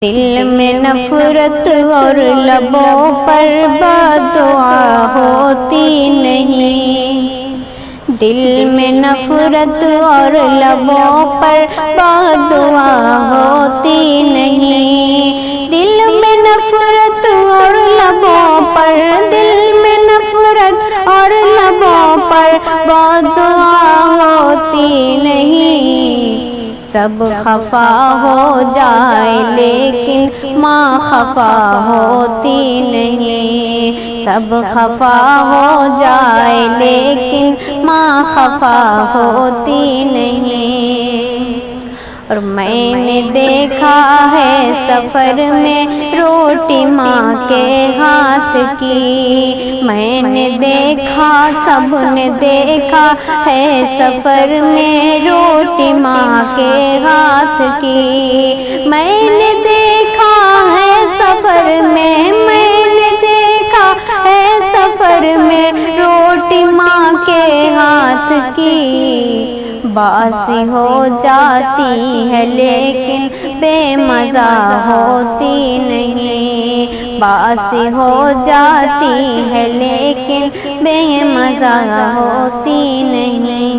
دل میں نفرت اور لبوں پر بدعا ہوتی نہیں، دل میں نفرت اور لبوں پر بدعا ہوتی نہیں، دل میں نفرت اور لبوں پر، دل میں نفرت اور لبوں پر بدعا ہوتی نہیں۔ سب خفا ہو جائے لیکن ماں خفا ہوتی نہیں، سب خفا ہو جائے لیکن ماں خفا ہوتی نہیں۔ اور میں نے دیکھا ہے سفر میں روٹی ماں کے ہاتھ کی، میں نے دیکھا، سب نے دیکھا ہے سفر میں روٹی ماں کے ہاتھ کی، میں نے دیکھا ہے سفر میں، میں نے دیکھا ہے سفر میں روٹی ماں کے ہاتھ کی۔ باسی ہو جاتی ہے لیکن بے مزہ ہوتی نہیں، باسی ہو جاتی ہے لیکن بے مزہ ہوتی نہیں۔